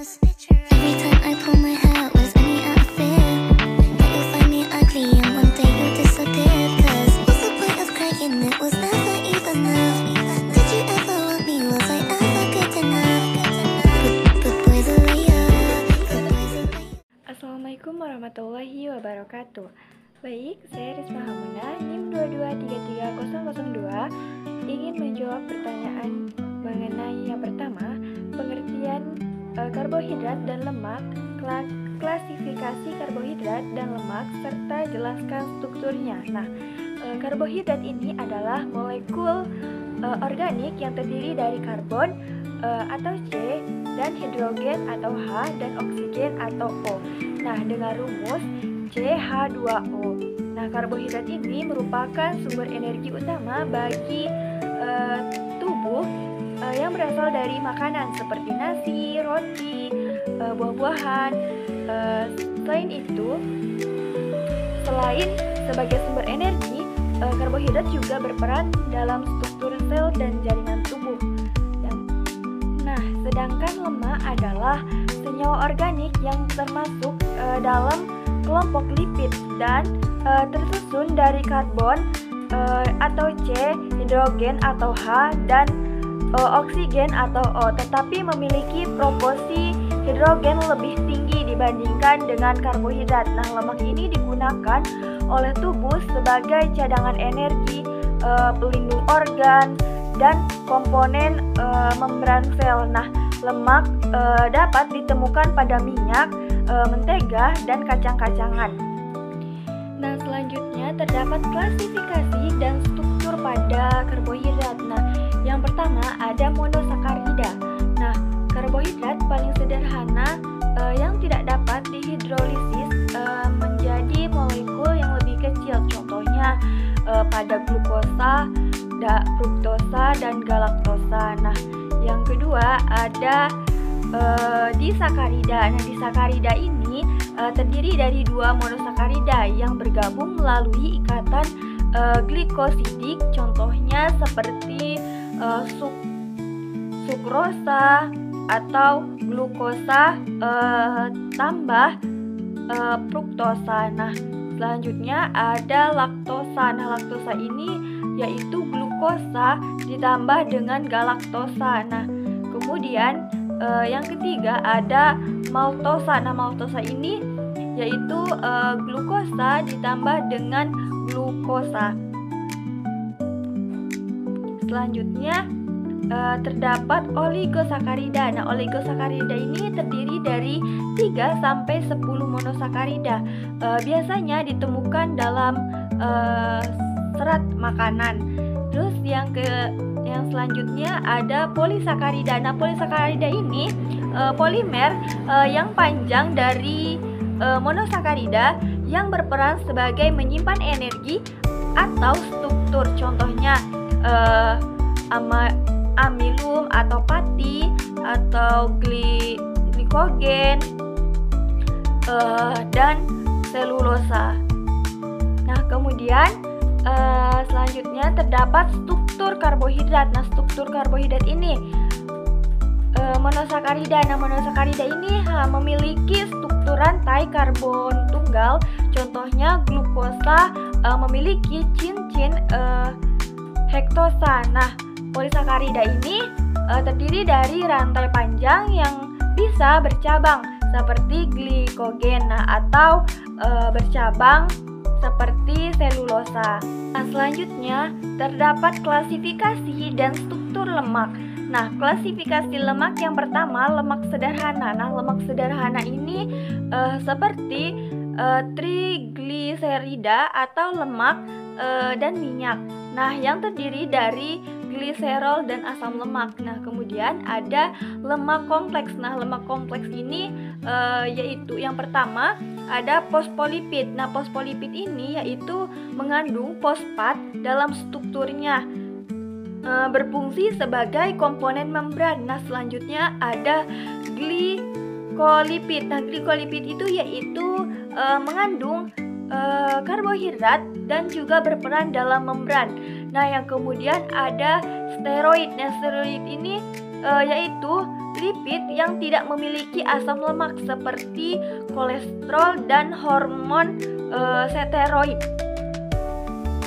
Every time I pull my hair, was any out of fear that you'll find me ugly and one day you'll disappear. Cause what's the point of crying? It was never even enough. Did you ever want me? Was I ever good enough? But boys are later. Assalamualaikum warahmatullahi wabarakatuh. Baik, saya Risma Hamuna, NIM 2233002, ingin menjawab pertanyaan mengenai yang pertama, pengertian karbohidrat dan lemak, klasifikasi karbohidrat dan lemak, serta jelaskan strukturnya. Nah, karbohidrat ini adalah molekul organik yang terdiri dari karbon atau C, dan hidrogen atau H, dan oksigen atau O. Nah, dengan rumus CH2O. Nah, karbohidrat ini merupakan sumber energi utama bagi tubuh yang berasal dari makanan seperti nasi, roti, buah-buahan. Selain itu, selain sebagai sumber energi, karbohidrat juga berperan dalam struktur sel dan jaringan tubuh. Nah, sedangkan lemak adalah senyawa organik yang termasuk dalam kelompok lipid dan tersusun dari karbon atau C, hidrogen atau H, dan oksigen atau O, tetapi memiliki proporsi hidrogen lebih tinggi dibandingkan dengan karbohidrat. Nah, lemak ini digunakan oleh tubuh sebagai cadangan energi, pelindung organ, dan komponen membran sel. Nah, lemak dapat ditemukan pada minyak, mentega, dan kacang-kacangan. Nah, selanjutnya terdapat klasifikasi dan struktur pada karbohidrat. Nah, yang pertama ada monosakarida. Nah, karbohidrat paling sederhana yang tidak dapat dihidrolisis menjadi molekul yang lebih kecil. Contohnya pada glukosa, fruktosa, dan galaktosa. Nah, yang kedua ada disakarida. Nah, disakarida ini terdiri dari dua monosakarida yang bergabung melalui ikatan glikosidik. Contohnya seperti sukrosa atau glukosa tambah fruktosa. Nah, selanjutnya ada laktosa. Nah, laktosa ini yaitu glukosa ditambah dengan galaktosa. Nah, kemudian yang ketiga ada maltosa. Nah, maltosa ini yaitu glukosa ditambah dengan glukosa. Selanjutnya terdapat oligosakarida. Nah, oligosakarida ini terdiri dari 3 sampai 10 monosakarida. Biasanya ditemukan dalam serat makanan. Terus yang selanjutnya ada polisakarida. Nah, polisakarida ini polimer yang panjang dari monosakarida yang berperan sebagai menyimpan energi atau struktur. Contohnya amilum atau pati atau glikogen dan selulosa. Nah, kemudian selanjutnya terdapat struktur karbohidrat. Nah, struktur karbohidrat ini monosakarida. Nah, monosakarida ini memiliki struktur rantai karbon tunggal. Contohnya glukosa memiliki cincin hektosa. Nah, polisakarida ini terdiri dari rantai panjang yang bisa bercabang seperti glikogen, atau bercabang seperti selulosa. Nah, selanjutnya terdapat klasifikasi dan struktur lemak. Nah, klasifikasi lemak yang pertama, lemak sederhana. Nah, lemak sederhana ini seperti trigliserida atau lemak dan minyak. Nah, yang terdiri dari gliserol dan asam lemak. Nah, kemudian ada lemak kompleks. Nah, lemak kompleks ini yaitu yang pertama ada fosfolipid. Nah, fosfolipid ini yaitu mengandung fosfat dalam strukturnya, berfungsi sebagai komponen membran. Nah, selanjutnya ada glikolipid. Nah, glikolipid itu yaitu mengandung karbohidrat dan juga berperan dalam membran. Nah, yang kemudian ada steroid. Nah, steroid ini yaitu lipid yang tidak memiliki asam lemak seperti kolesterol dan hormon steroid.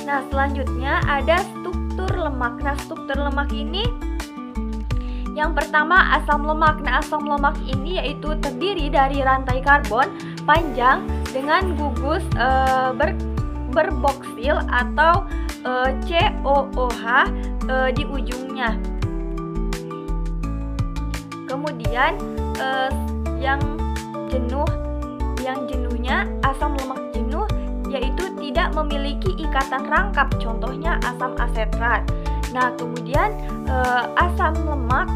Nah, selanjutnya ada struktur lemak. Nah, struktur lemak ini yang pertama asam lemak. Nah, asam lemak ini yaitu terdiri dari rantai karbon panjang dengan gugus berboksil atau COOH di ujungnya. Kemudian yang jenuhnya asam lemak jenuh yaitu tidak memiliki ikatan rangkap, contohnya asam asetrat. Nah, kemudian asam lemak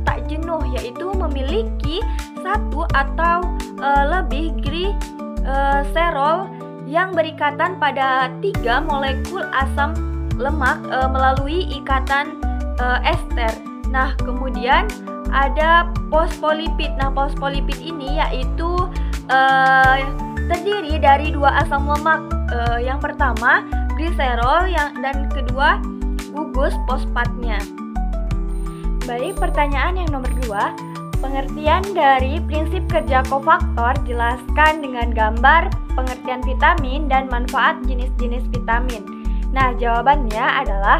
tak jenuh yaitu memiliki satu atau lebih gliserol yang berikatan pada 3 molekul asam lemak melalui ikatan ester. Nah, kemudian ada fosfolipid. Nah, fosfolipid ini yaitu terdiri dari 2 asam lemak. Yang pertama gliserol dan kedua gugus fosfatnya. Baik, pertanyaan yang nomor 2. Pengertian dari prinsip kerja kofaktor, jelaskan dengan gambar pengertian vitamin dan manfaat jenis-jenis vitamin. Nah, jawabannya adalah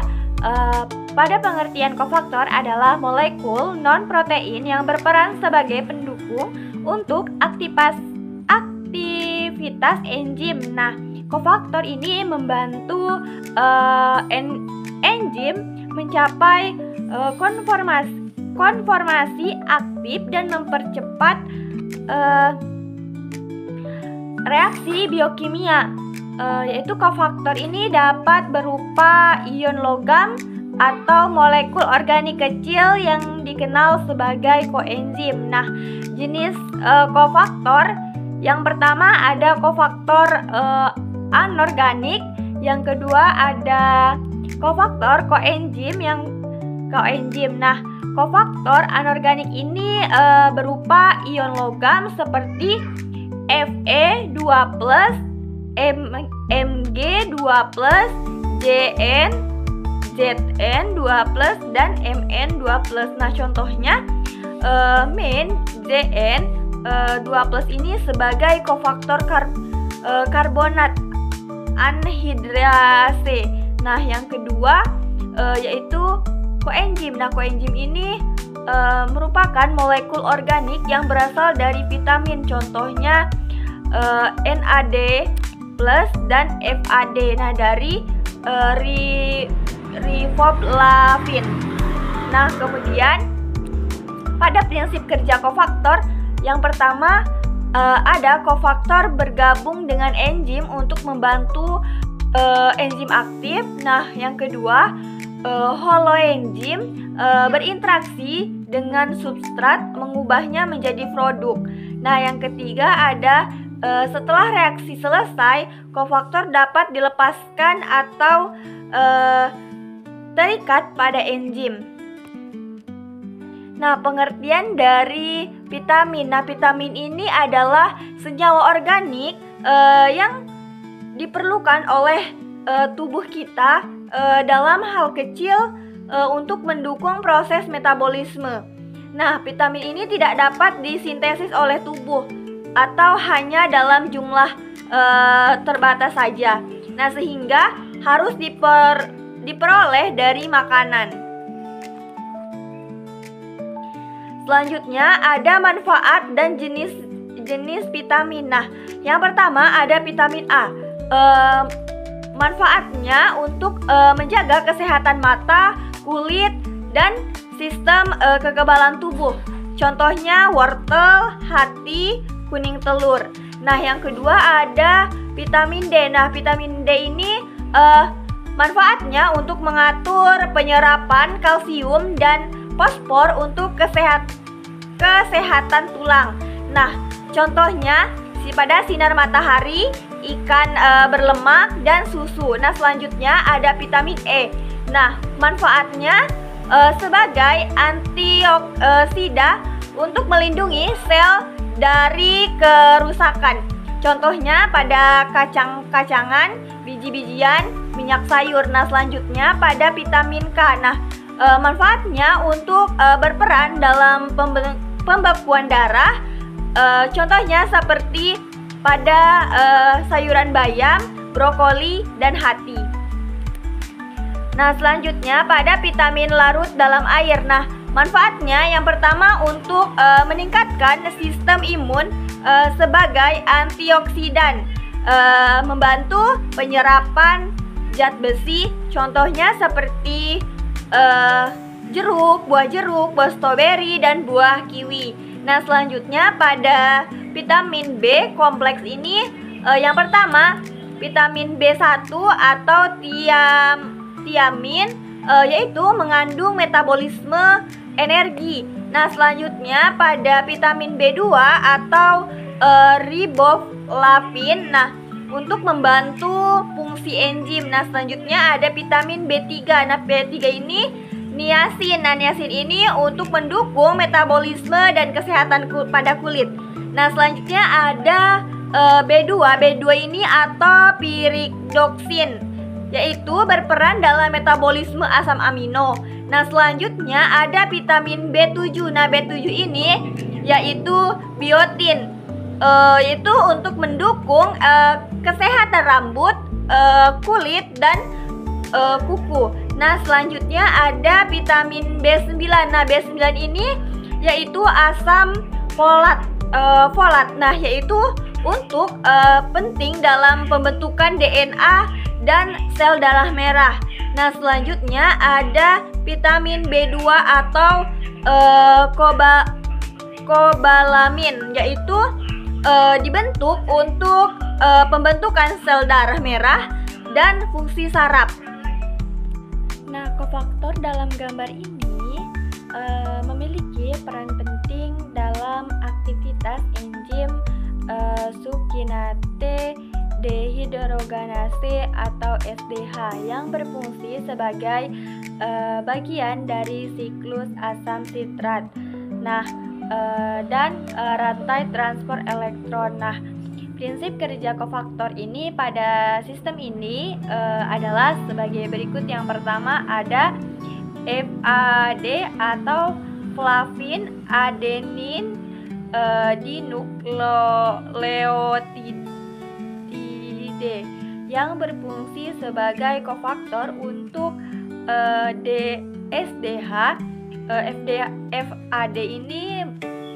pada pengertian kofaktor adalah molekul non-protein yang berperan sebagai pendukung untuk aktivitas enzim. Nah, kofaktor ini membantu enzim mencapai konformasi aktif dan mempercepat reaksi biokimia. Yaitu kofaktor ini dapat berupa ion logam atau molekul organik kecil yang dikenal sebagai koenzim. Nah, jenis kofaktor yang pertama ada kofaktor anorganik, yang kedua ada kofaktor koenzim. Nah, kofaktor anorganik ini berupa ion logam seperti Fe2+, Mg2+, Zn2+, dan Mn2+. Nah, contohnya Zn2+ ini sebagai kofaktor karbonat anhidrase. Nah, yang kedua yaitu koenzim. Nah, koenzim ini merupakan molekul organik yang berasal dari vitamin, contohnya NAD+ dan FAD. Nah, dari riboflavin. Nah, kemudian pada prinsip kerja kofaktor, yang pertama ada kofaktor bergabung dengan enzim untuk membantu enzim aktif. Nah, yang kedua holoenzim berinteraksi dengan substrat mengubahnya menjadi produk. Nah, yang ketiga ada setelah reaksi selesai, kofaktor dapat dilepaskan atau terikat pada enzim. Nah, pengertian dari vitamin. Nah, vitamin ini adalah senyawa organik yang diperlukan oleh tubuh kita dalam hal kecil untuk mendukung proses metabolisme. Nah, vitamin ini tidak dapat disintesis oleh tubuh atau hanya dalam jumlah terbatas saja. Nah, sehingga harus diperoleh dari makanan. Selanjutnya ada manfaat dan jenis vitamin. Nah, yang pertama ada vitamin A. Manfaatnya untuk menjaga kesehatan mata, kulit, dan sistem kekebalan tubuh. Contohnya wortel, hati, kuning telur. Nah, yang kedua ada vitamin D. Nah, vitamin D ini manfaatnya untuk mengatur penyerapan kalsium dan fosfor untuk kesehatan tulang. Nah, contohnya pada sinar matahari, ikan berlemak, dan susu. Nah, selanjutnya ada vitamin E. Nah, manfaatnya sebagai antioksida untuk melindungi sel dari kerusakan. Contohnya pada kacang-kacangan, biji-bijian, minyak sayur. Nah, selanjutnya pada vitamin K. Nah, manfaatnya untuk berperan dalam pembekuan darah. Contohnya seperti pada sayuran bayam, brokoli, dan hati. Nah, selanjutnya pada vitamin larut dalam air. Nah, manfaatnya yang pertama untuk meningkatkan sistem imun sebagai antioksidan, membantu penyerapan zat besi. Contohnya seperti jeruk, buah stroberi, dan buah kiwi. Nah, selanjutnya pada vitamin B kompleks ini, yang pertama vitamin B1 atau tiamin, yaitu mengandung metabolisme energi. Nah, selanjutnya pada vitamin B2 atau riboflavin, nah untuk membantu fungsi enzim. Nah, selanjutnya ada vitamin B3. Nah, B3 ini niacin. Nah, niacin ini untuk mendukung metabolisme dan kesehatan pada kulit. Nah, selanjutnya ada B2 ini atau pyridoxine, yaitu berperan dalam metabolisme asam amino. Nah, selanjutnya ada vitamin B7. Nah, B7 ini yaitu biotin, yaitu untuk mendukung kesehatan rambut, kulit, dan kuku. Nah, selanjutnya ada vitamin B9. Nah, B9 ini yaitu asam folat. Nah, yaitu untuk penting dalam pembentukan DNA dan sel darah merah. Nah, selanjutnya ada vitamin B2 atau kobalamin, yaitu dibentuk untuk pembentukan sel darah merah dan fungsi saraf. Nah, kofaktor dalam gambar ini memiliki peran penting dalam aktivitas enzim succinate dehidrogenase atau SDH yang berfungsi sebagai bagian dari siklus asam sitrat. Nah, dan rantai transport elektron. Nah, prinsip kerja kofaktor ini pada sistem ini adalah sebagai berikut. Yang pertama ada FAD atau flavin adenin dinukleotide yang berfungsi sebagai kofaktor untuk SDH. FAD ini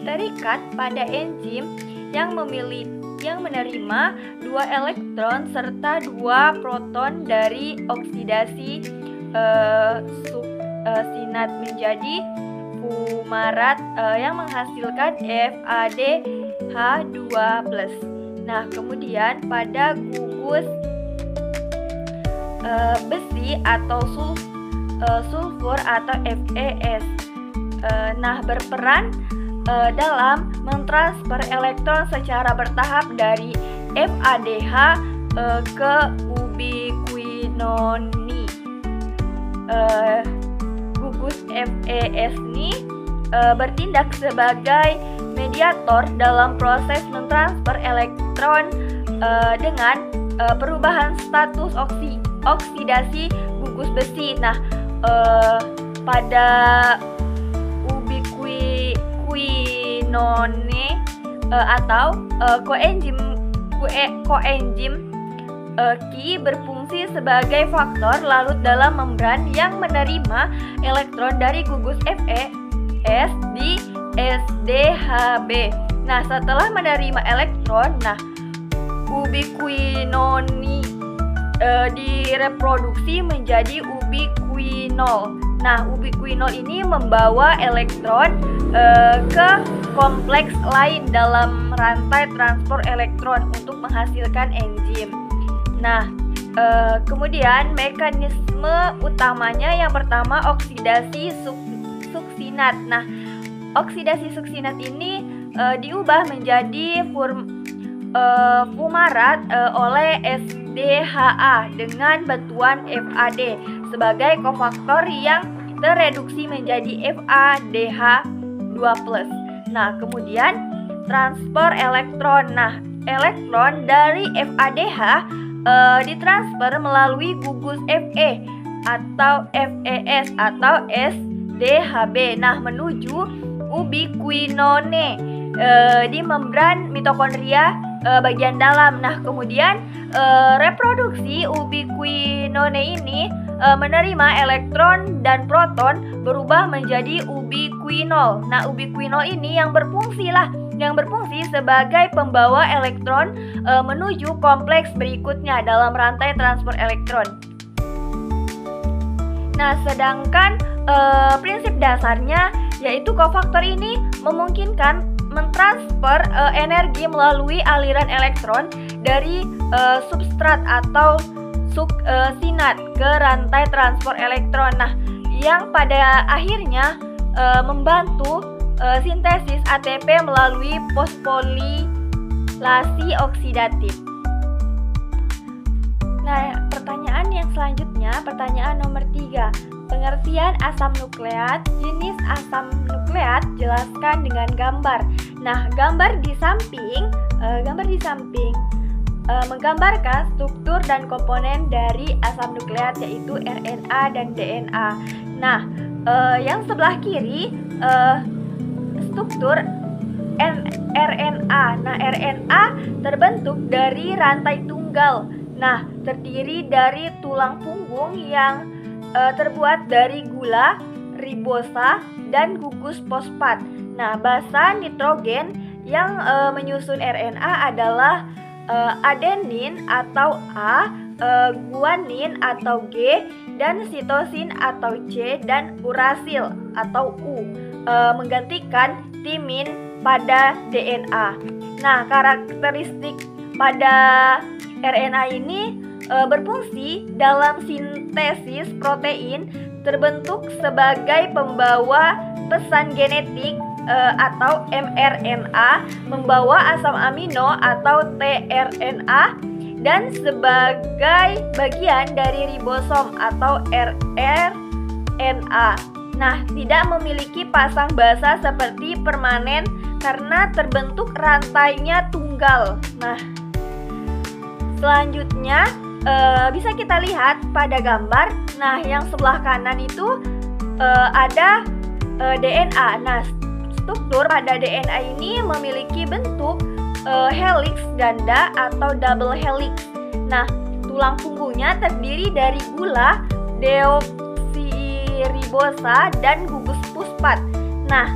terikat pada enzim yang menerima 2 elektron serta 2 proton dari oksidasi suksinat menjadi fumarat yang menghasilkan FADH2+. Nah, kemudian pada gugus besi atau sulfur atau FeS, nah berperan dalam mentransfer elektron secara bertahap dari FADH ke ubiquinoni. Gugus FeS ini bertindak sebagai mediator dalam proses mentransfer elektron dengan perubahan status oksidasi gugus besi. Nah, pada ubiquinone atau koenzim Ki berfungsi sebagai faktor larut dalam membran yang menerima elektron dari gugus FeS di SDHB. Nah, setelah menerima elektron, nah ubiquinoni direproduksi menjadi ubiquinol. Nah, ubiquinol ini membawa elektron ke kompleks lain dalam rantai transport elektron untuk menghasilkan enzim. Nah, kemudian mekanisme utamanya yang pertama oksidasi suksinat. Nah, oksidasi suksinat ini diubah menjadi fumarat oleh SDHA dengan bantuan FAD sebagai kofaktor yang tereduksi menjadi FADH2+. Nah, kemudian transfer elektron. Nah, elektron dari FADH ditransfer melalui gugus Fe atau FES atau SDHB. Nah, menuju ubiquinone di membran mitokondria bagian dalam. Nah, kemudian reproduksi ubiquinone ini menerima elektron dan proton berubah menjadi ubiquinol. Nah, ubiquinol ini yang berfungsi sebagai pembawa elektron menuju kompleks berikutnya dalam rantai transport elektron. Nah, sedangkan prinsip dasarnya yaitu kofaktor ini memungkinkan mentransfer energi melalui aliran elektron dari substrat atau suksinat ke rantai transport elektron. Nah, yang pada akhirnya membantu sintesis ATP melalui fosforilasi oksidatif. Nah, pertanyaan yang selanjutnya, pertanyaan nomor 3. Pengertian asam nukleat, jenis asam nukleat, jelaskan dengan gambar. Nah, gambar di samping menggambarkan struktur dan komponen dari asam nukleat yaitu RNA dan DNA. Nah, yang sebelah kiri struktur RNA. Nah, RNA terbentuk dari rantai tunggal. Nah, terdiri dari tulang punggung yang terbuat dari gula, ribosa, dan gugus fosfat. Nah, basa nitrogen yang menyusun RNA adalah adenin atau A, guanin atau G, dan sitosin atau C, dan urasil atau U, menggantikan timin pada DNA. Nah, karakteristik pada RNA ini berfungsi dalam sintesis protein, terbentuk sebagai pembawa pesan genetik atau mRNA, membawa asam amino atau tRNA, dan sebagai bagian dari ribosom atau rRNA. Nah, tidak memiliki pasang basa seperti permanen karena terbentuk rantainya tunggal. Nah, selanjutnya bisa kita lihat pada gambar. Nah, yang sebelah kanan itu ada DNA. Nah, struktur pada DNA ini memiliki bentuk helix ganda atau double helix. Nah, tulang punggungnya terdiri dari gula, deoksiribosa, dan gugus fosfat. Nah,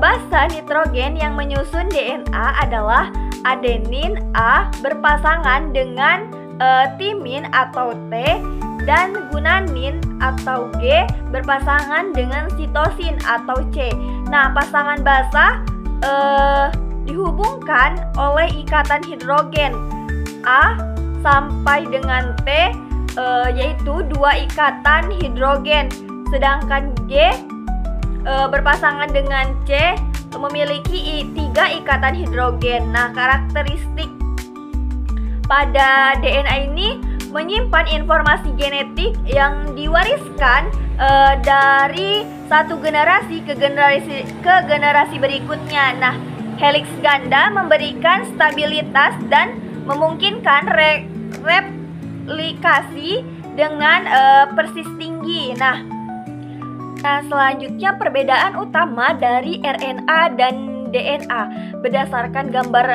basa nitrogen yang menyusun DNA adalah adenin A berpasangan dengan timin atau T, dan guanin atau G berpasangan dengan sitosin atau C. Nah, pasangan basa dihubungkan oleh ikatan hidrogen A sampai dengan T, yaitu 2 ikatan hidrogen, sedangkan G berpasangan dengan C memiliki 3 ikatan hidrogen. Nah, karakteristik pada DNA ini menyimpan informasi genetik yang diwariskan dari satu generasi ke generasi berikutnya. Nah, helix ganda memberikan stabilitas dan memungkinkan replikasi dengan persis tinggi. Nah, selanjutnya perbedaan utama dari RNA dan DNA berdasarkan gambar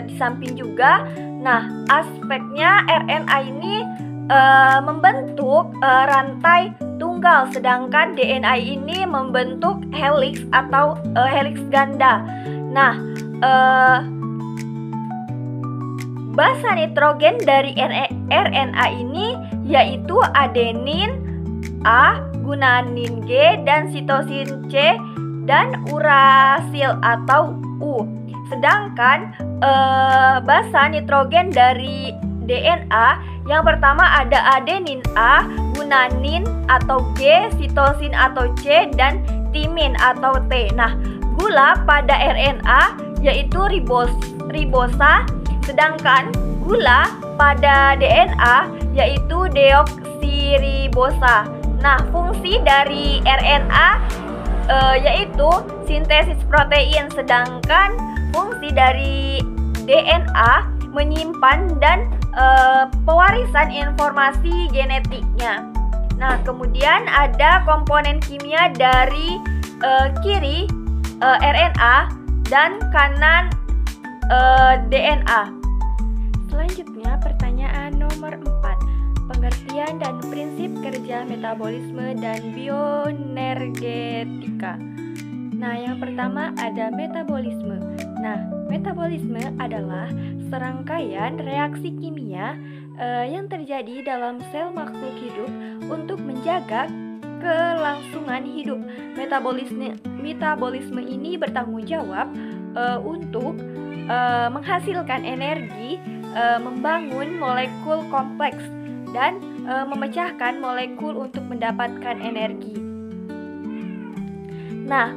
di samping juga. Nah, aspeknya RNA ini membentuk rantai tunggal, sedangkan DNA ini membentuk helix atau helix ganda. Nah, basa nitrogen dari RNA ini yaitu adenin A, guanin G, dan sitosin C, dan urasil atau U. Sedangkan basa nitrogen dari DNA yang pertama ada adenin A, guanin atau G, sitosin atau C, dan timin atau T. Nah, gula pada RNA yaitu ribosa, sedangkan gula pada DNA yaitu deoksiribosa. Nah, fungsi dari RNA yaitu sintesis protein, sedangkan fungsi dari DNA menyimpan dan pewarisan informasi genetiknya. Nah, kemudian ada komponen kimia dari kiri RNA dan kanan DNA. Selanjutnya pertanyaan nomor 4. Pengertian dan prinsip kerja metabolisme dan bioenergetika. Nah, yang pertama ada metabolisme. Nah, metabolisme adalah serangkaian reaksi kimia yang terjadi dalam sel makhluk hidup untuk menjaga kelangsungan hidup. Metabolisme ini bertanggung jawab untuk menghasilkan energi, membangun molekul kompleks, dan memecahkan molekul untuk mendapatkan energi. Nah,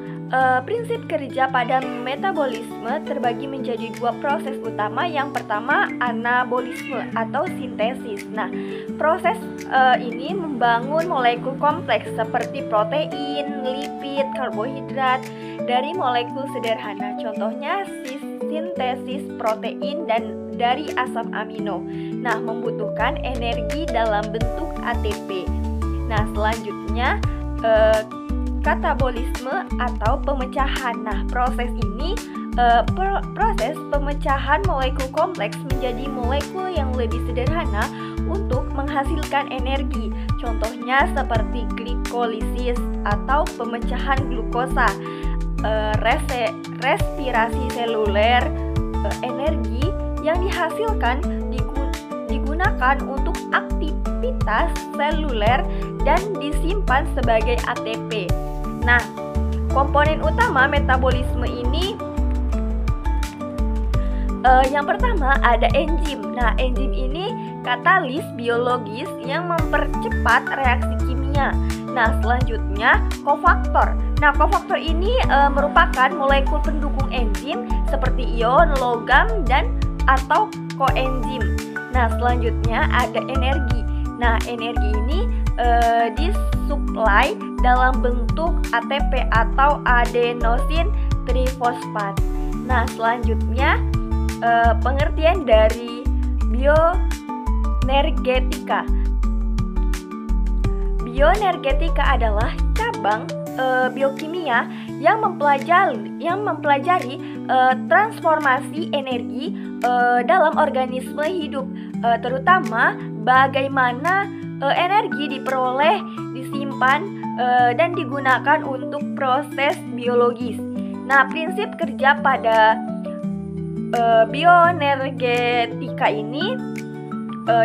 prinsip kerja pada metabolisme terbagi menjadi dua proses utama. Yang pertama, anabolisme atau sintesis. Nah, proses ini membangun molekul kompleks seperti protein, lipid, karbohidrat dari molekul sederhana. Contohnya sintesis protein dan dari asam amino. Nah, membutuhkan energi dalam bentuk ATP. Nah, selanjutnya katabolisme atau pemecahan. Nah, proses ini proses pemecahan molekul kompleks menjadi molekul yang lebih sederhana untuk menghasilkan energi. Contohnya seperti glikolisis atau pemecahan glukosa, respirasi seluler, energi yang dihasilkan digunakan untuk aktivitas seluler dan disimpan sebagai ATP. Nah, komponen utama metabolisme ini yang pertama ada enzim. Nah, enzim ini katalis biologis yang mempercepat reaksi kimia. Nah, selanjutnya kofaktor. Nah, kofaktor ini merupakan molekul pendukung enzim seperti ion, logam, dan atau koenzim. Nah, selanjutnya ada energi. Nah, energi ini disuplai dalam bentuk ATP atau adenosin trifosfat. Nah, selanjutnya pengertian dari bioenergetika. Bioenergetika adalah cabang biokimia yang mempelajari transformasi energi dalam organisme hidup, terutama bagaimana energi diperoleh, disimpan, dan digunakan untuk proses biologis. Nah, prinsip kerja pada bioenergetika ini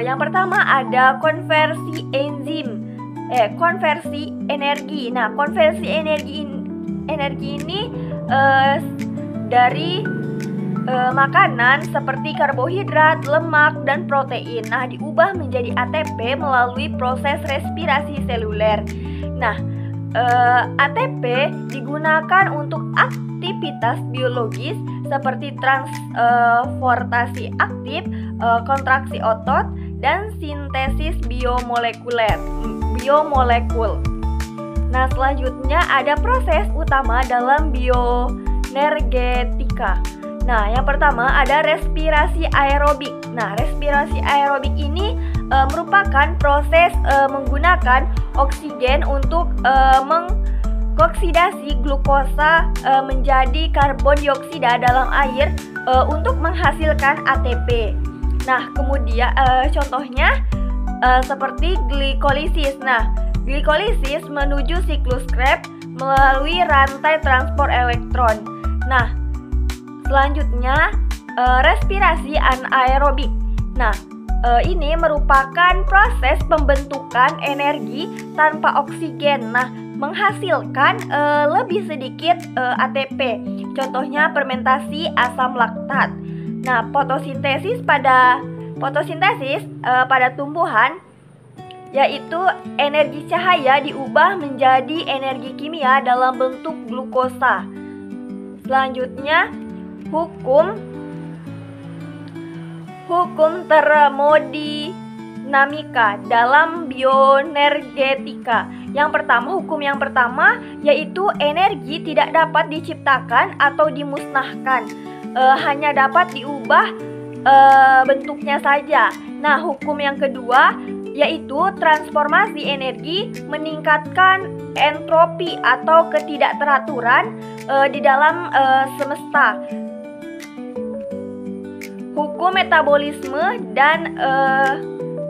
yang pertama ada konversi energi. Nah, konversi energi ini dari makanan seperti karbohidrat, lemak, dan protein. Nah, diubah menjadi ATP melalui proses respirasi seluler. Nah, ATP digunakan untuk aktivitas biologis seperti transportasi aktif, kontraksi otot, dan sintesis biomolekul. Nah, selanjutnya ada proses utama dalam bioenergetika. Nah, yang pertama ada respirasi aerobik. Nah, respirasi aerobik ini merupakan proses menggunakan oksigen untuk mengoksidasi glukosa menjadi karbon dioksida dalam air untuk menghasilkan ATP. Nah, kemudian contohnya seperti glikolisis. Nah, glikolisis menuju siklus Krebs melalui rantai transport elektron. Nah, selanjutnya respirasi anaerobik. Nah, ini merupakan proses pembentukan energi tanpa oksigen. Nah, menghasilkan lebih sedikit ATP. Contohnya fermentasi asam laktat. Nah, fotosintesis pada tumbuhan yaitu energi cahaya diubah menjadi energi kimia dalam bentuk glukosa. Selanjutnya hukum termodinamika dalam bioenergetika. Hukum yang pertama yaitu energi tidak dapat diciptakan atau dimusnahkan, hanya dapat diubah bentuknya saja. Nah, hukum yang kedua, yaitu transformasi energi meningkatkan entropi atau ketidakteraturan di dalam semesta. Hukum metabolisme dan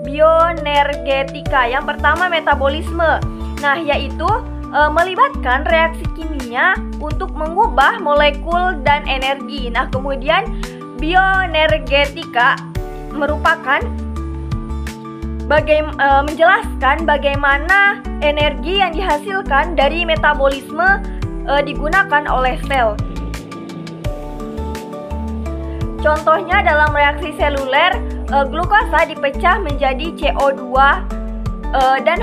bioenergetika. Yang pertama metabolisme. Nah, yaitu melibatkan reaksi kimia untuk mengubah molekul dan energi. Nah, kemudian bioenergetika merupakan menjelaskan bagaimana energi yang dihasilkan dari metabolisme digunakan oleh sel. Contohnya dalam reaksi seluler, glukosa dipecah menjadi CO2 dan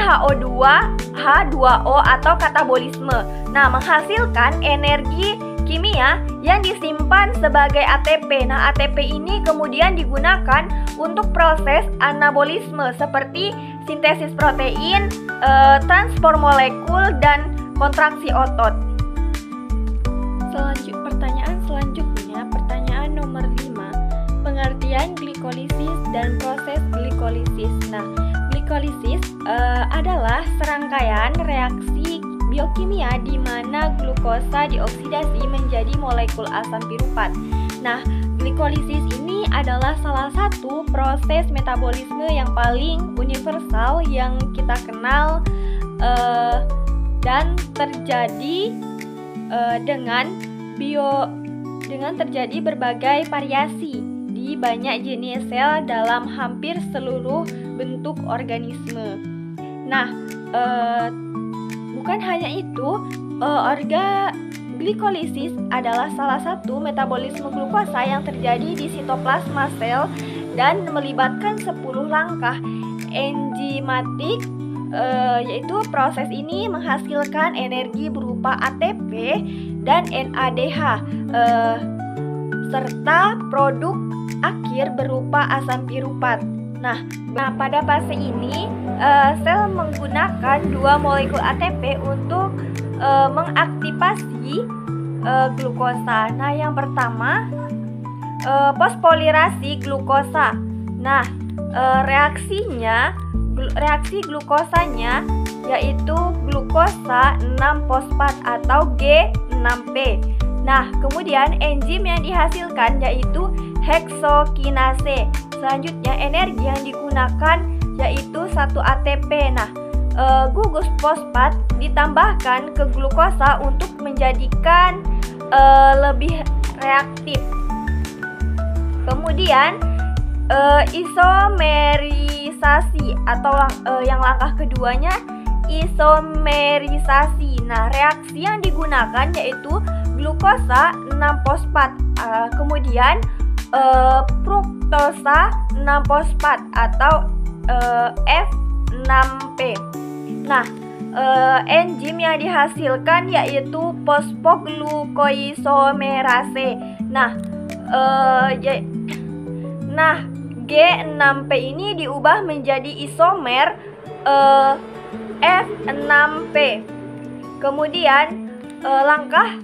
H2O atau katabolisme. Nah, menghasilkan energi kimia yang disimpan sebagai ATP. Nah, ATP ini kemudian digunakan untuk proses anabolisme seperti sintesis protein, transport molekul, dan kontraksi otot. Pertanyaan selanjutnya, pertanyaan nomor 5. Pengertian glikolisis dan proses glikolisis. Nah, glikolisis adalah serangkaian reaksi biokimia di mana glukosa dioksidasi menjadi molekul asam piruvat. Nah, glikolisis ini adalah salah satu proses metabolisme yang paling universal yang kita kenal dan terjadi dengan terjadi berbagai variasi di banyak jenis sel dalam hampir seluruh bentuk organisme. Nah, bukan hanya itu, glikolisis adalah salah satu metabolisme glukosa yang terjadi di sitoplasma sel dan melibatkan 10 langkah enzimatik, yaitu proses ini menghasilkan energi berupa ATP dan NADH serta produk akhir berupa asam piruvat. Nah, pada fase ini sel menggunakan 2 molekul ATP untuk mengaktifasi glukosa. Nah, yang pertama fosforilasi glukosa. Nah, reaksi glukosanya yaitu glukosa 6-fosfat atau G6P. Nah, kemudian enzim yang dihasilkan yaitu heksokinase. Selanjutnya energi yang digunakan yaitu 1 ATP. Nah, gugus fosfat ditambahkan ke glukosa untuk menjadikan lebih reaktif. Kemudian isomerisasi atau yang langkah keduanya isomerisasi. Nah, reaksi yang digunakan yaitu glukosa 6-fosfat, kemudian fruktosa 6-fosfat atau F6P. Nah, enzim yang dihasilkan yaitu fosfoglukoisomerase. Nah, G6P ini diubah menjadi isomer F6P. Kemudian langkah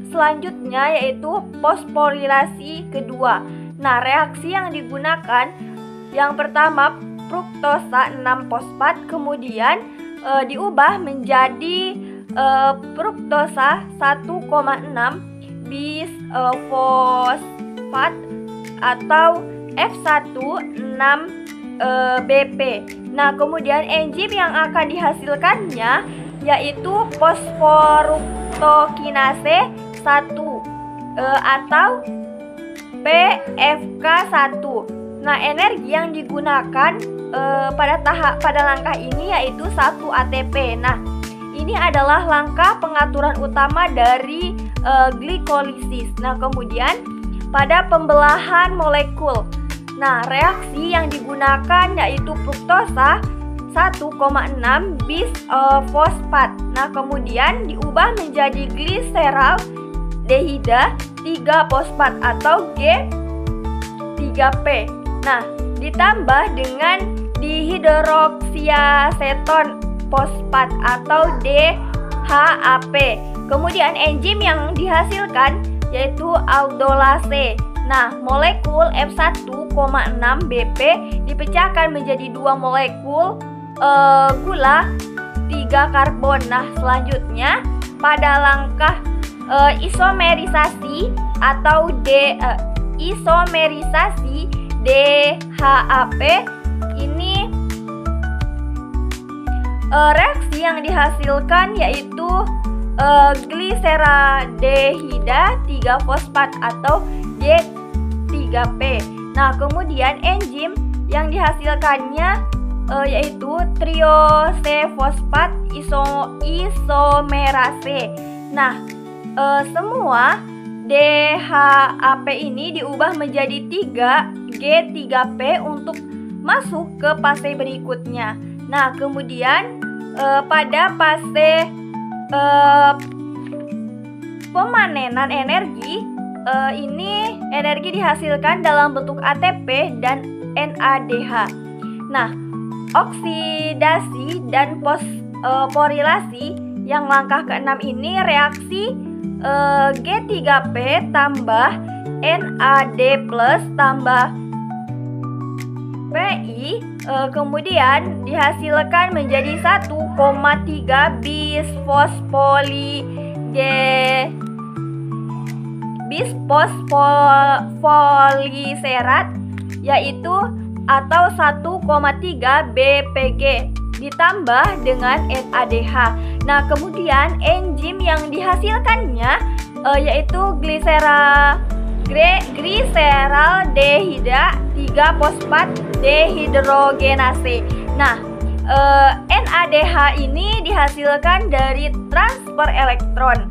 selanjutnya yaitu fosforilasi kedua. Nah, reaksi yang digunakan yang pertama fruktosa 6-fosfat, kemudian diubah menjadi fruktosa 1,6 bisfosfat atau F16BP. Nah, kemudian enzim yang akan dihasilkannya yaitu fosforuktokinase 1 atau PFK1. Nah, energi yang digunakan pada langkah ini yaitu 1 ATP. Nah, ini adalah langkah pengaturan utama dari glikolisis. Nah, kemudian pada pembelahan molekul. Nah, reaksi yang digunakan yaitu fruktosa 1,6 bisfosfat. Nah, kemudian diubah menjadi gliserol dehida 3-fosfat atau G3P. Nah, ditambah dengan dihidroksiaseton fosfat atau DHAP. Kemudian enzim yang dihasilkan yaitu aldolase. Nah, molekul F1,6 BP dipecahkan menjadi 2 molekul gula 3 karbon. Nah, selanjutnya pada langkah isomerisasi atau isomerisasi DHAP ini reaksi yang dihasilkan yaitu gliseradehida 3 fosfat atau G3P. Nah, kemudian enzim yang dihasilkannya yaitu triose fosfat isomerase. Nah, semua DHAP ini diubah menjadi 3G3P untuk masuk ke fase berikutnya. Nah, kemudian pada fase pemanenan energi, ini energi dihasilkan dalam bentuk ATP dan NADH. Nah, oksidasi dan fosforilasi yang langkah ke-6 ini reaksi G3P tambah NAD plus tambah PI kemudian dihasilkan menjadi 1,3 bisfosfoliserat yaitu atau 1,3 BPG ditambah dengan NADH. Nah, kemudian enzim yang dihasilkannya yaitu gliseraldehida 3 fosfat dehidrogenase. Nah, NADH ini dihasilkan dari transfer elektron.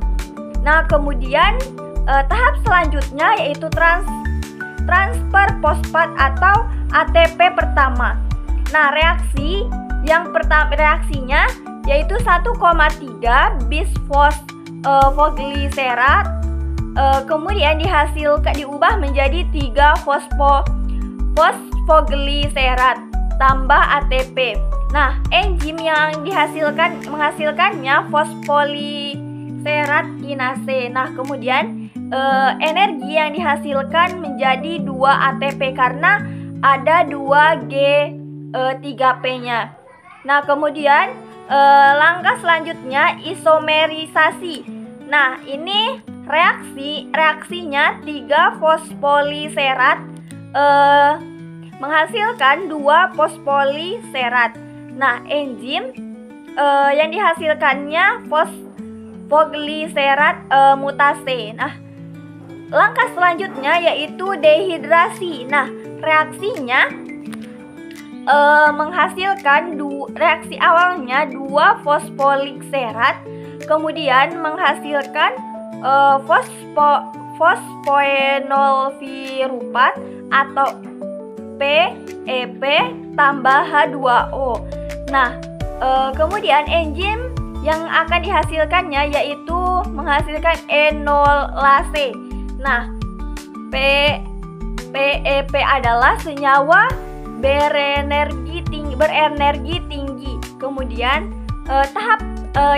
Nah, kemudian tahap selanjutnya yaitu transfer fosfat atau ATP pertama. Nah, reaksinya yaitu 1,3 bisfosfoglycerat kemudian diubah menjadi 3 fosfoglycerat tambah ATP. Nah, enzim yang menghasilkannya fosfoliserat kinase. Nah, kemudian energi yang dihasilkan menjadi 2 ATP karena ada 2 G3P-nya. Nah, kemudian langkah selanjutnya isomerisasi. Nah, ini reaksinya 3 fosfoliserat menghasilkan 2 fosfoliserat. Nah, enzim yang dihasilkannya fosfoglycerat mutase. Nah, langkah selanjutnya yaitu dehidrasi. Nah, reaksinya menghasilkan reaksi awalnya 2 fosfolikserat kemudian menghasilkan fosfoenolpiruvat atau PEP tambah H2O. Nah, kemudian enzim yang akan dihasilkannya yaitu menghasilkan enolase. Nah, PEP adalah senyawa berenergi tinggi. Kemudian tahap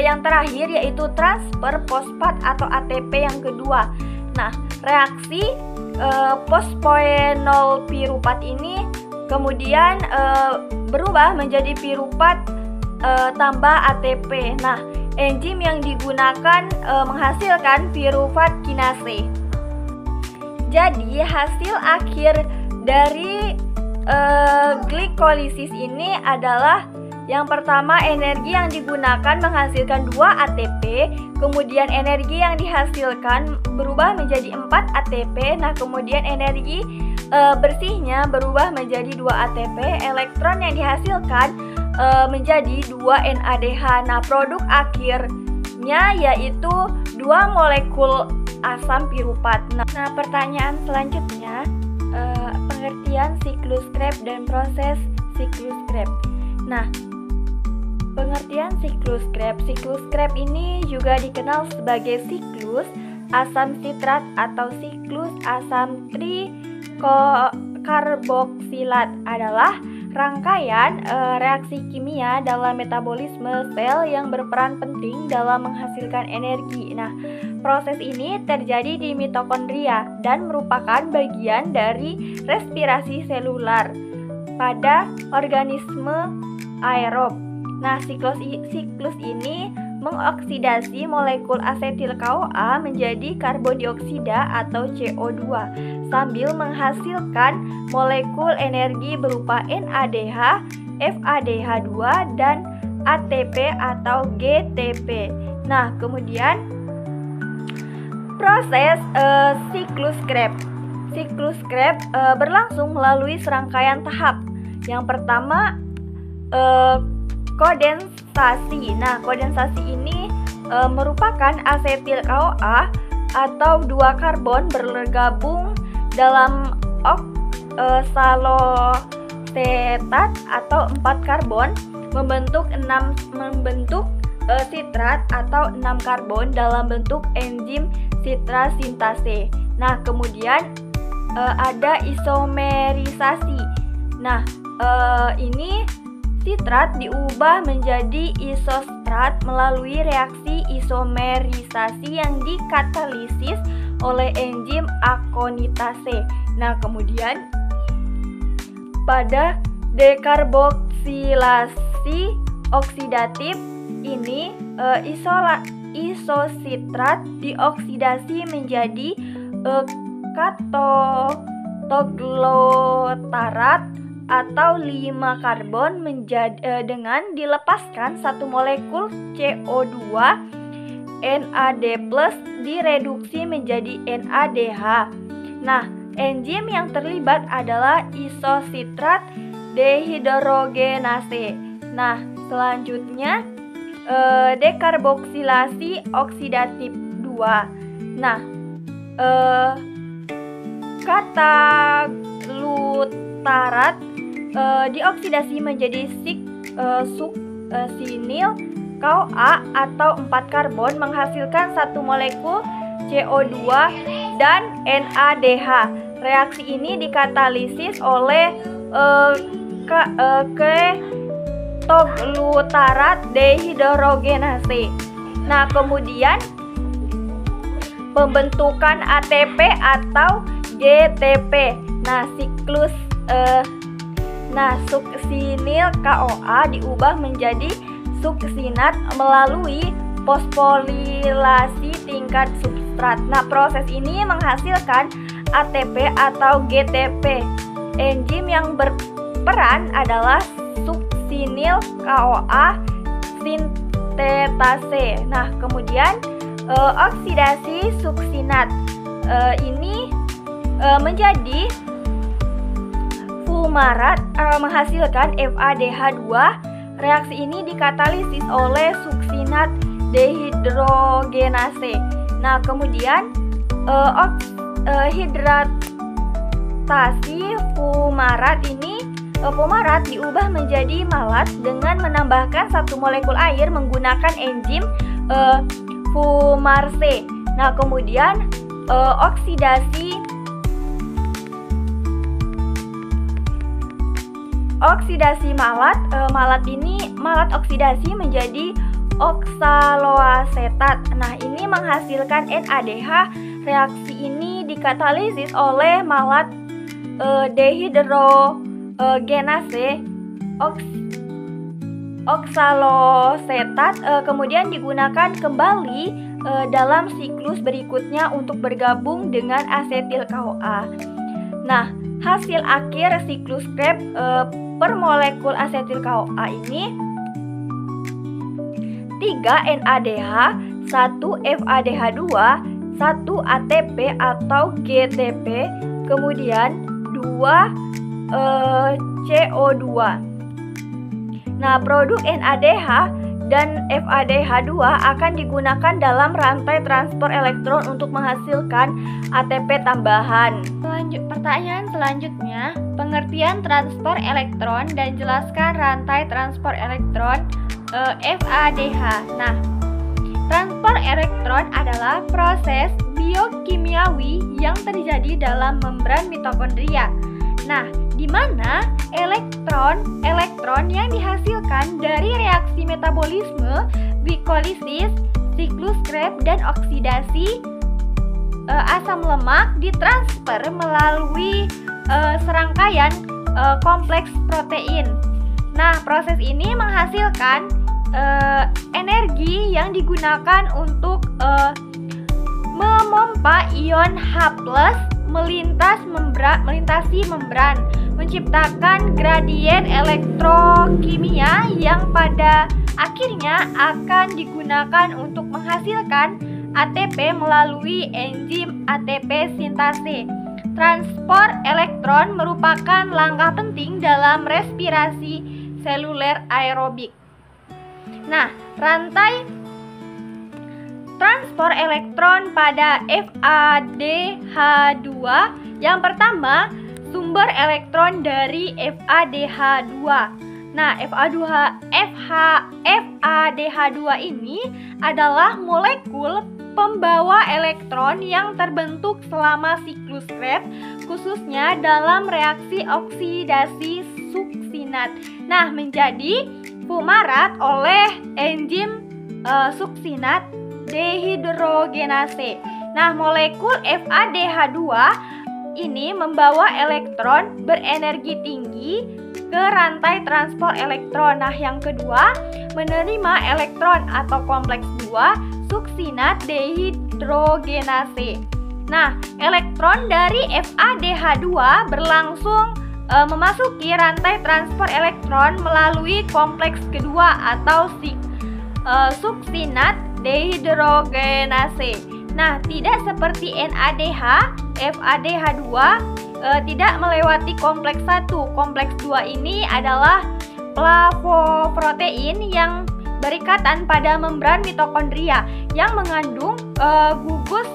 yang terakhir yaitu transfer fosfat atau ATP yang kedua. Nah, reaksi fosfoenolpiruvat ini kemudian berubah menjadi piruvat tambah ATP. Nah, enzim yang digunakan menghasilkan piruvat kinase. Jadi hasil akhir dari glikolisis ini adalah yang pertama, energi yang digunakan menghasilkan 2 ATP, kemudian energi yang dihasilkan berubah menjadi 4 ATP. Nah, kemudian energi bersihnya berubah menjadi 2 ATP, elektron yang dihasilkan menjadi 2 NADH. Nah, produk akhirnya yaitu 2 molekul asam piruvat. Nah, pertanyaan selanjutnya, pengertian siklus Krebs dan proses siklus Krebs. Nah, pengertian siklus Krebs. Siklus Krebs ini juga dikenal sebagai siklus asam sitrat atau siklus asam trikarboksilat adalah rangkaian reaksi kimia dalam metabolisme sel yang berperan penting dalam menghasilkan energi. Nah, proses ini terjadi di mitokondria dan merupakan bagian dari respirasi selular pada organisme aerob. Nah, siklus ini mengoksidasi molekul asetil KOA menjadi karbon dioksida atau CO2 sambil menghasilkan molekul energi berupa NADH, FADH2 dan ATP atau GTP. Nah, kemudian proses siklus Krebs. Siklus Krebs berlangsung melalui serangkaian tahap. Yang pertama kondensasi. Nah, kondensasi ini merupakan asetil KOA atau dua karbon bergabung dalam oksalosetat atau 4 karbon membentuk sitrat atau 6 karbon dalam bentuk enzim sitrasintase. Nah, kemudian ada isomerisasi. Nah, ini sitrat diubah menjadi isostrat melalui reaksi isomerisasi yang dikatalisis oleh enzim akonitase. Nah, kemudian pada dekarboksilasi oksidatif ini isositrat dioksidasi menjadi katoglotarat atau 5 karbon dengan dilepaskan satu molekul CO2 NAD+ direduksi menjadi NADH. Nah, enzim yang terlibat adalah isositrat dehidrogenase. Nah, selanjutnya dekarboksilasi oksidatif 2. Nah, kataglutarat dioksidasi menjadi suksinil KOA atau 4 karbon menghasilkan satu molekul CO2 dan NADH. Reaksi ini dikatalisis oleh ketoglutarat dehidrogenase. Nah, kemudian pembentukan ATP atau GTP. Nah, suksinil KOA diubah menjadi suksinat melalui fosforilasi tingkat substrat. Nah, proses ini menghasilkan ATP atau GTP. Enzim yang berperan adalah suksinil KOA sintetase. Nah, kemudian oksidasi suksinat ini menjadi fumarat menghasilkan FADH2. Reaksi ini dikatalisis oleh suksinat dehidrogenase. Nah, kemudian hidratasi fumarat diubah menjadi malat dengan menambahkan satu molekul air menggunakan enzim fumarase. Nah, kemudian oksidasi malat oksidasi menjadi oksaloasetat. Nah, ini menghasilkan NADH. Reaksi ini dikatalisis oleh malat dehidrogenase oksalosetat kemudian digunakan kembali dalam siklus berikutnya untuk bergabung dengan asetil KOA. Nah, hasil akhir siklus Krebs per molekul asetil KOA ini 3 NADH, 1 FADH2, 1 ATP atau GTP, kemudian 2 CO2. Nah, produk NADH dan FADH2 akan digunakan dalam rantai transport elektron untuk menghasilkan ATP tambahan. Pertanyaan selanjutnya, pengertian transport elektron dan jelaskan rantai transport elektron FADH. Nah, transport elektron adalah proses biokimiawi yang terjadi dalam membran mitokondria. Nah, di mana elektron yang dihasilkan dari reaksi metabolisme, glikolisis, siklus Krebs dan oksidasi asam lemak ditransfer melalui serangkaian kompleks protein. Nah, proses ini menghasilkan energi yang digunakan untuk memompa ion H+ melintasi membran, menciptakan gradien elektrokimia yang pada akhirnya akan digunakan untuk menghasilkan ATP melalui enzim ATP sintase. Transport elektron merupakan langkah penting dalam respirasi seluler aerobik. Nah, rantai transport elektron pada FADH2 yang pertama, sumber elektron dari FADH2. Nah, FADH2 ini adalah molekul pembawa elektron yang terbentuk selama siklus Krebs, khususnya dalam reaksi oksidasi suksinat. Nah, menjadi fumarat oleh enzim suksinat dehidrogenase. Nah, molekul FADH2 ini membawa elektron berenergi tinggi ke rantai transport elektron. Nah, yang kedua, menerima elektron atau kompleks 2 suksinat dehidrogenase. Nah, elektron dari FADH2 berlangsung memasuki rantai transport elektron melalui kompleks kedua atau suksinat dehidrogenase. Nah, tidak seperti NADH, FADH2 tidak melewati kompleks 1. Kompleks 2 ini adalah flavoprotein yang berikatan pada membran mitokondria yang mengandung gugus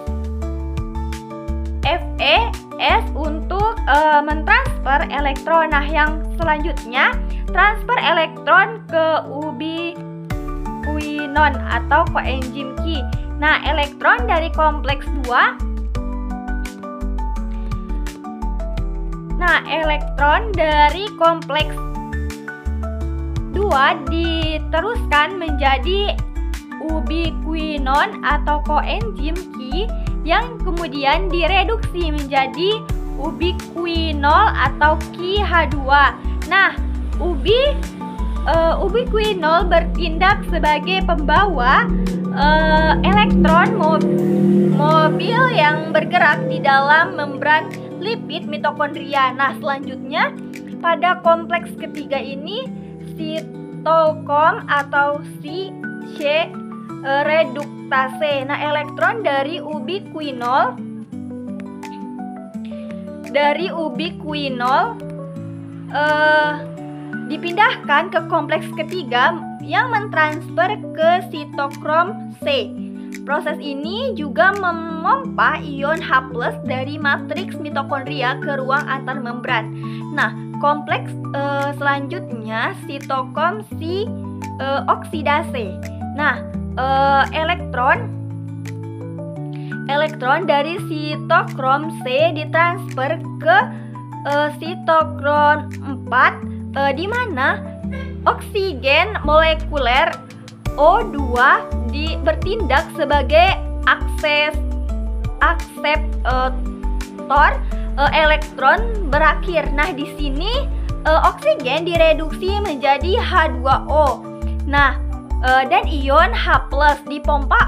Fes untuk mentransfer elektron. Nah, yang selanjutnya transfer elektron ke ubiquinon atau koenzim Q. Nah, elektron dari kompleks 2 diteruskan menjadi ubiquinon atau koenzim Q yang kemudian direduksi menjadi ubiquinol atau QH2. Nah, ubiquinol bertindak sebagai pembawa elektron mobil yang bergerak di dalam membran lipid mitokondria. Nah, selanjutnya pada kompleks ketiga ini sitokrom atau C reduktase. Nah, elektron dari ubiquinol dipindahkan ke kompleks ketiga yang mentransfer ke sitokrom C. Proses ini juga memompa ion H+ dari matriks mitokondria ke ruang antar membran. Nah, kompleks selanjutnya sitokrom C oksidase. Nah, elektron dari sitokrom C ditransfer ke sitokrom 4 di mana oksigen molekuler O2 bertindak sebagai akseptor elektron berakhir. Nah, di sini oksigen direduksi menjadi H2O. Nah, dan ion H+ dipompa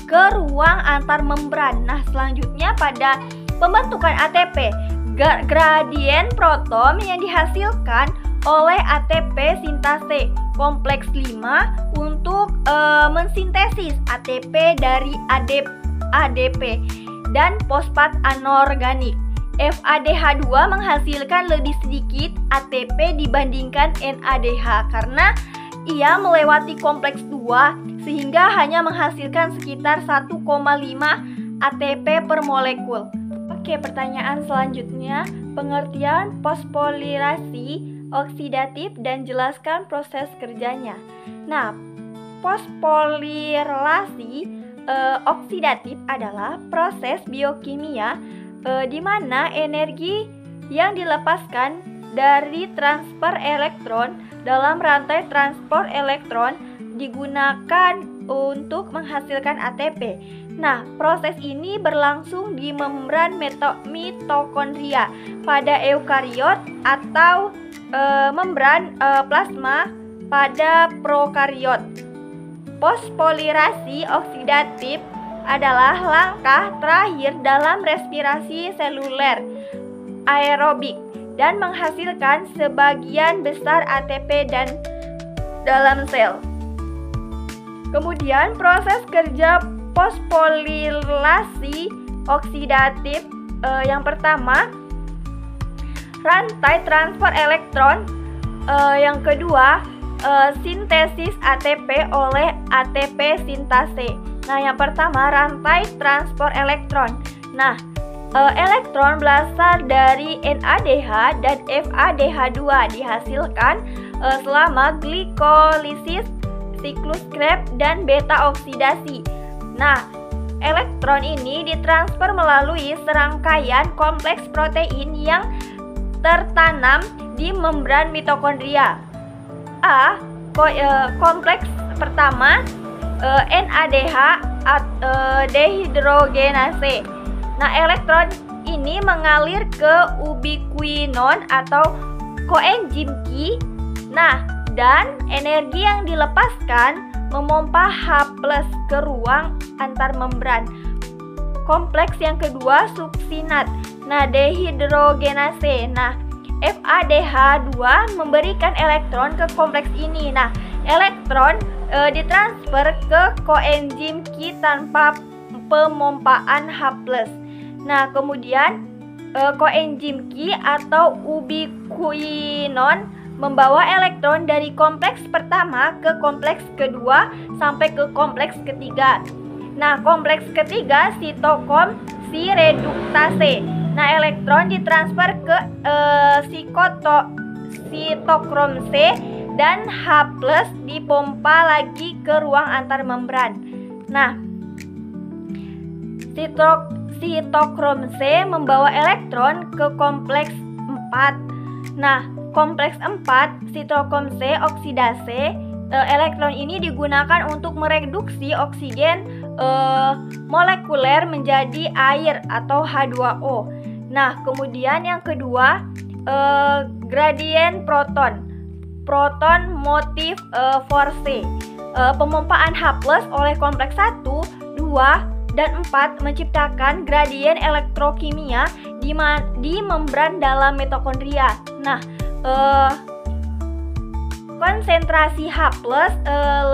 ke ruang antar membran. Nah, selanjutnya pada pembentukan ATP, gradien proton yang dihasilkan oleh ATP sintase kompleks 5 untuk mensintesis ATP dari ADP dan fosfat anorganik. FADH2 menghasilkan lebih sedikit ATP dibandingkan NADH karena ia melewati kompleks 2 sehingga hanya menghasilkan sekitar 1,5 ATP per molekul. Oke, pertanyaan selanjutnya, pengertian fosforilasi oksidatif dan jelaskan proses kerjanya. Nah, fosforilasi oksidatif adalah proses biokimia di mana energi yang dilepaskan dari transfer elektron dalam rantai transport elektron digunakan untuk menghasilkan ATP. Nah, proses ini berlangsung di membran mitokondria pada eukariot atau membran plasma pada prokariot. Fosforilasi oksidatif adalah langkah terakhir dalam respirasi seluler aerobik dan menghasilkan sebagian besar ATP dan dalam sel. Kemudian proses kerja fosforilasi oksidatif yang pertama, rantai transfer elektron. Yang kedua, sintesis ATP oleh ATP sintase. Nah, yang pertama rantai transfer elektron. Nah, elektron berasal dari NADH dan FADH2 dihasilkan selama glikolisis, siklus Krebs, dan beta oksidasi. Nah, elektron ini ditransfer melalui serangkaian kompleks protein yang tertanam di membran mitokondria. Kompleks pertama NADH dehidrogenase. Nah, elektron ini mengalir ke ubiquinon atau koenzim Q. Nah, dan energi yang dilepaskan memompa H+ ke ruang antar membran. Kompleks yang kedua suksinat. Nah, dehidrogenase. Nah, FADH2 memberikan elektron ke kompleks ini. Nah, elektron ditransfer ke koenzim Q tanpa pemompaan H+. Nah, kemudian koenzim Q atau ubiquinon membawa elektron dari kompleks pertama ke kompleks kedua sampai ke kompleks ketiga. Nah, kompleks ketiga sitokrom si reduktase. Nah, elektron ditransfer ke sitokrom C dan H+ dipompa lagi ke ruang antar membran. Nah, sitokrom C membawa elektron ke kompleks 4. Nah, kompleks 4 sitokrom C oksidase, elektron ini digunakan untuk mereduksi oksigen molekuler menjadi air atau H2O. Nah, kemudian yang kedua gradien proton motif force. Pemompaan H+ oleh kompleks 1, 2, dan 4 menciptakan gradien elektrokimia di membran dalam mitokondria. Nah, konsentrasi H+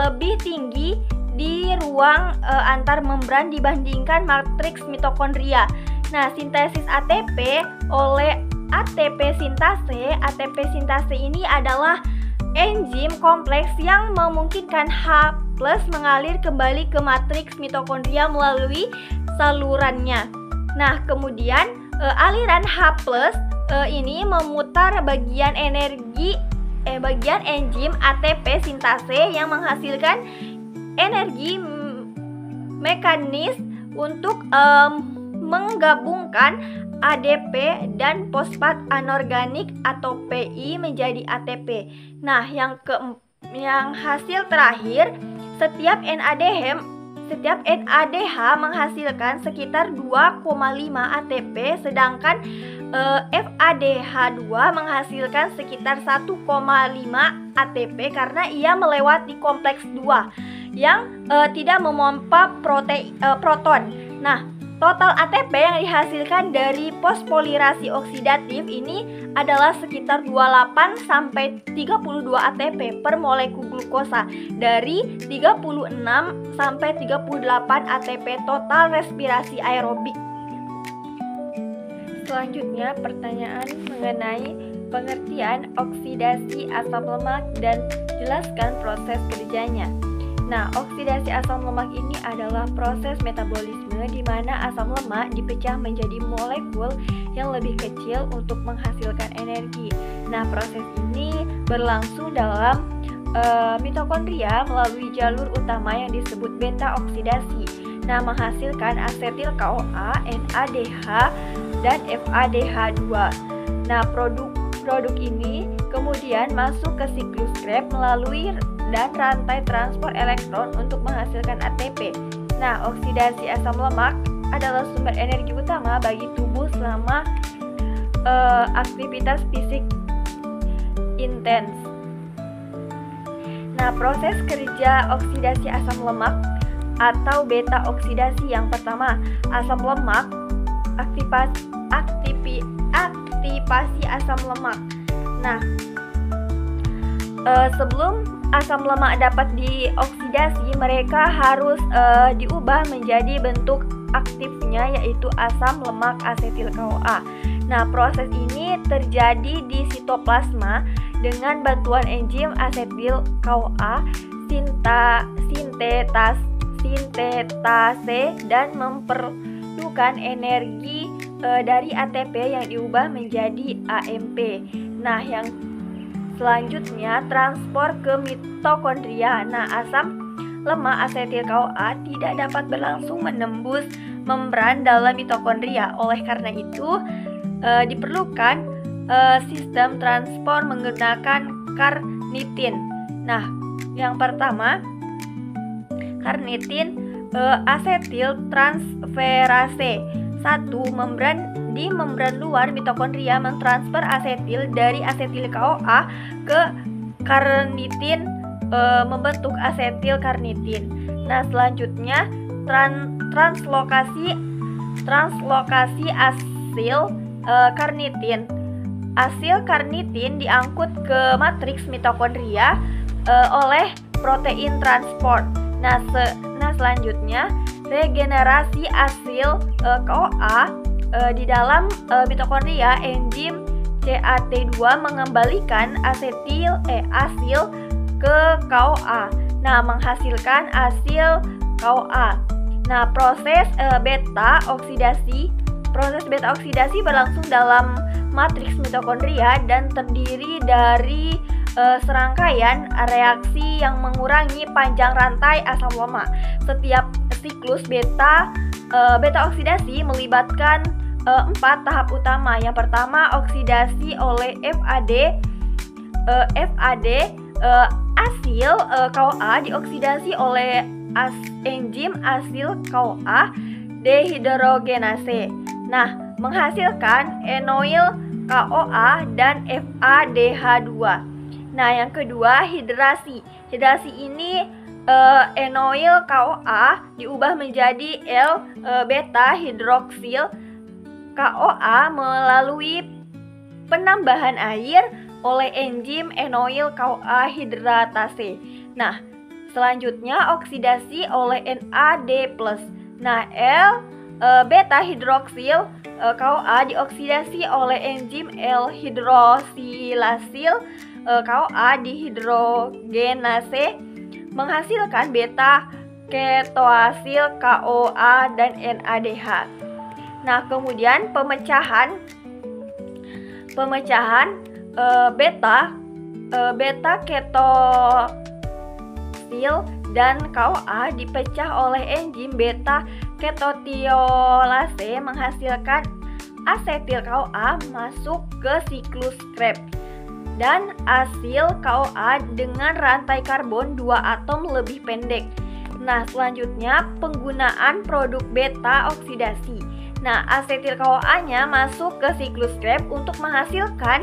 lebih tinggi di ruang antar membran dibandingkan matriks mitokondria. Nah, sintesis ATP oleh ATP sintase. ATP sintase ini adalah enzim kompleks yang memungkinkan H+ mengalir kembali ke matriks mitokondria melalui salurannya. Nah, kemudian aliran H+ ini memutar bagian enzim ATP sintase yang menghasilkan energi mekanis untuk menggabungkan ADP dan fosfat anorganik atau PI menjadi ATP. Nah, yang hasil terakhir, setiap NADH menghasilkan sekitar 2,5 ATP, sedangkan FADH2 menghasilkan sekitar 1,5 ATP karena ia melewati kompleks 2 yang tidak memompa proton. Nah, total ATP yang dihasilkan dari fosforilasi oksidatif ini adalah sekitar 28 sampai 32 ATP per molekul glukosa dari 36 sampai 38 ATP total respirasi aerobik. Selanjutnya pertanyaan mengenai pengertian oksidasi asam lemak dan jelaskan proses kerjanya. Nah, oksidasi asam lemak ini adalah proses metabolisme di mana asam lemak dipecah menjadi molekul yang lebih kecil untuk menghasilkan energi. Nah, proses ini berlangsung dalam mitokondria melalui jalur utama yang disebut beta oksidasi. Nah, menghasilkan asetil CoA, NADH, dan FADH2. Nah, produk ini kemudian masuk ke siklus Krebs melalui dan rantai transport elektron untuk menghasilkan ATP. Nah, oksidasi asam lemak adalah sumber energi utama bagi tubuh selama aktivitas fisik intens. Nah, proses kerja oksidasi asam lemak atau beta oksidasi yang pertama, asam lemak, aktivasi asam lemak. Nah, sebelum asam lemak dapat dioksidasi, mereka harus diubah menjadi bentuk aktifnya, yaitu asam lemak asetil KOA. Nah, proses ini terjadi di sitoplasma dengan bantuan enzim asetil KOA sintetase dan memerlukan energi dari ATP yang diubah menjadi AMP. Nah, yang selanjutnya transport ke mitokondria. Nah, asam lemak asetil KOA tidak dapat berlangsung menembus membran dalam mitokondria. Oleh karena itu, diperlukan sistem transport menggunakan karnitin. Nah, yang pertama, karnitin asetil transferase. 1. Di membran luar mitokondria mentransfer asetil dari asetil KOA ke karnitin membentuk asetil karnitin. Nah, selanjutnya translokasi asil karnitin. Asil karnitin diangkut ke matriks mitokondria oleh protein transport. Nah, selanjutnya regenerasi asil KOA di dalam mitokondria, enzim CAT2 mengembalikan asil ke KOA. Nah, menghasilkan asil KOA. Nah, proses beta oksidasi berlangsung dalam matriks mitokondria dan terdiri dari serangkaian reaksi yang mengurangi panjang rantai asam lemak. Setiap siklus beta oksidasi melibatkan 4 tahap utama. Yang pertama, oksidasi oleh FAD asil KOA dioksidasi oleh enzim asil KOA dehidrogenase. Nah, menghasilkan enoil KOA dan FADH2. Nah, yang kedua, hidrasi. Hidrasi ini enoil KOA diubah menjadi beta hidroksil KOA melalui penambahan air oleh enzim enoil KOA hidratase. Nah, selanjutnya oksidasi oleh NAD+. Nah, beta hidroksil KOA dioksidasi oleh enzim L-hidroksilasil KOA dihidrogenase menghasilkan beta ketoasil KOA dan NADH. Nah, kemudian pemecahan beta ketoasil dan KOA dipecah oleh enzim beta ketotiolase menghasilkan asetil KOA masuk ke siklus Krebs dan asil KOA dengan rantai karbon 2 atom lebih pendek. Nah, selanjutnya penggunaan produk beta oksidasi. Nah, asetil KOA-nya masuk ke siklus Krebs untuk menghasilkan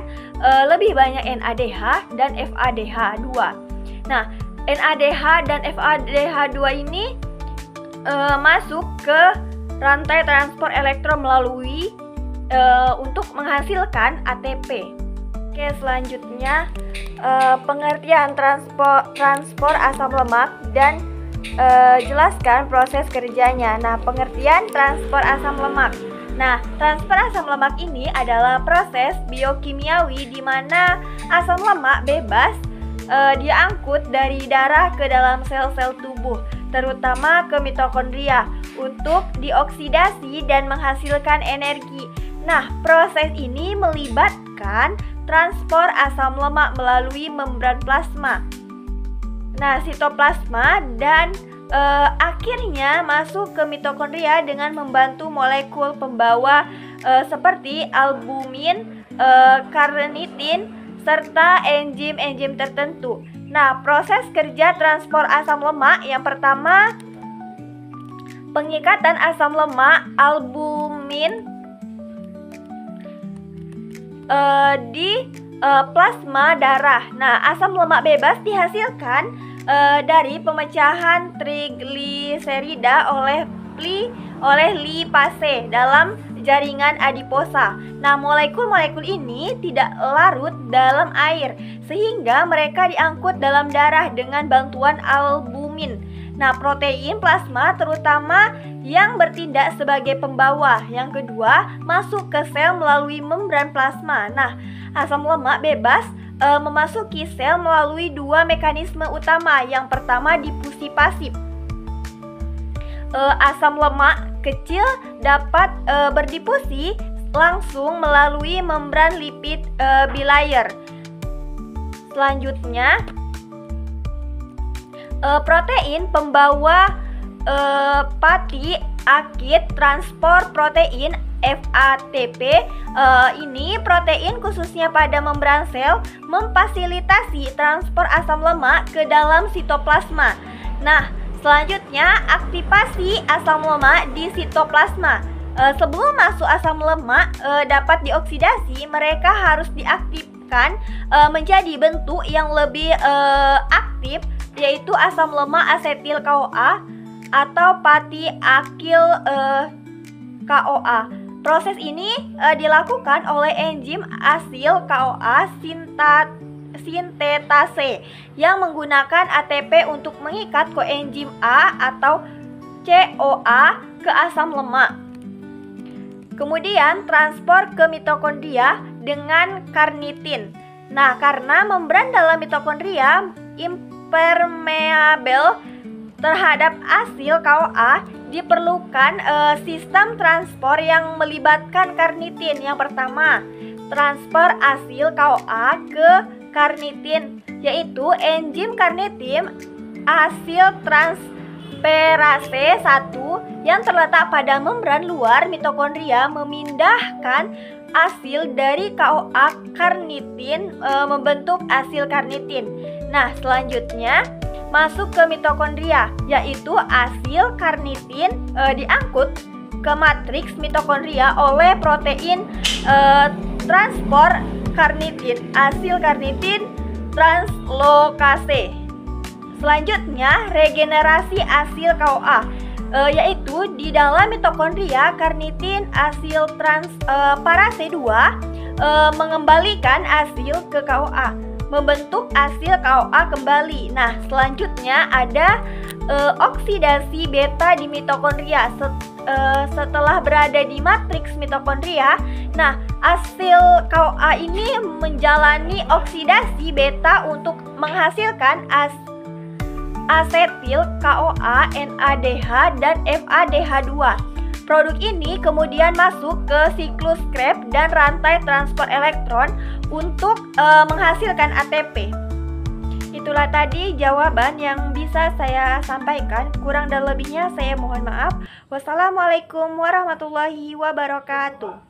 lebih banyak NADH dan FADH2. Nah, NADH dan FADH2 ini masuk ke rantai transport elektron melalui untuk menghasilkan ATP. Oke, selanjutnya pengertian transport asam lemak dan jelaskan proses kerjanya. Nah, pengertian transport asam lemak. Nah, transport asam lemak ini adalah proses biokimiawi di mana asam lemak bebas diangkut dari darah ke dalam sel-sel tubuh, terutama ke mitokondria untuk dioksidasi dan menghasilkan energi. Nah, proses ini melibatkan transport asam lemak melalui membran plasma. Nah, sitoplasma dan akhirnya masuk ke mitokondria dengan membantu molekul pembawa seperti albumin, karnitin, serta enzim-enzim tertentu. Nah, proses kerja transport asam lemak yang pertama, pengikatan asam lemak albumin di plasma darah. Nah, asam lemak bebas dihasilkan dari pemecahan trigliserida oleh lipase dalam jaringan adiposa. Nah, molekul-molekul ini tidak larut dalam air sehingga mereka diangkut dalam darah dengan bantuan albumin. Nah, protein plasma terutama yang bertindak sebagai pembawa. Yang kedua, masuk ke sel melalui membran plasma. Nah, asam lemak bebas memasuki sel melalui dua mekanisme utama. Yang pertama, difusi pasif. Asam lemak kecil dapat berdifusi langsung melalui membran lipid bilayer. Selanjutnya, protein pembawa fatty acid transport protein FATP. Ini protein khususnya pada membran sel memfasilitasi transport asam lemak ke dalam sitoplasma. Nah, selanjutnya aktivasi asam lemak di sitoplasma. Sebelum masuk asam lemak dapat dioksidasi, mereka harus diaktifkan menjadi bentuk yang lebih aktif, yaitu asam lemak asetil CoA atau fatty acyl CoA. Proses ini dilakukan oleh enzim asil CoA sintetase yang menggunakan ATP untuk mengikat koenzim A atau CoA ke asam lemak. Kemudian transport ke mitokondria dengan karnitin. Nah, karena membran dalam mitokondria impermeable terhadap asil CoA, diperlukan sistem transport yang melibatkan karnitin. Yang pertama, transfer asil CoA ke karnitin, yaitu enzim karnitin asil transferase 1 yang terletak pada membran luar mitokondria memindahkan asil dari CoA karnitin membentuk asil karnitin. Nah, selanjutnya masuk ke mitokondria, yaitu asil karnitin diangkut ke matriks mitokondria oleh protein transport karnitin, asil karnitin translokase. Selanjutnya, regenerasi asil CoA, yaitu di dalam mitokondria karnitin asil transferase 2 mengembalikan asil ke CoA, membentuk asil CoA kembali. Nah, selanjutnya ada oksidasi beta di mitokondria. Setelah berada di matriks mitokondria, nah, asil CoA ini menjalani oksidasi beta untuk menghasilkan asetil CoA, NADH, dan FADH2. Produk ini kemudian masuk ke siklus Krebs dan rantai transport elektron untuk menghasilkan ATP. Itulah tadi jawaban yang bisa saya sampaikan. Kurang dan lebihnya saya mohon maaf. Wassalamualaikum warahmatullahi wabarakatuh.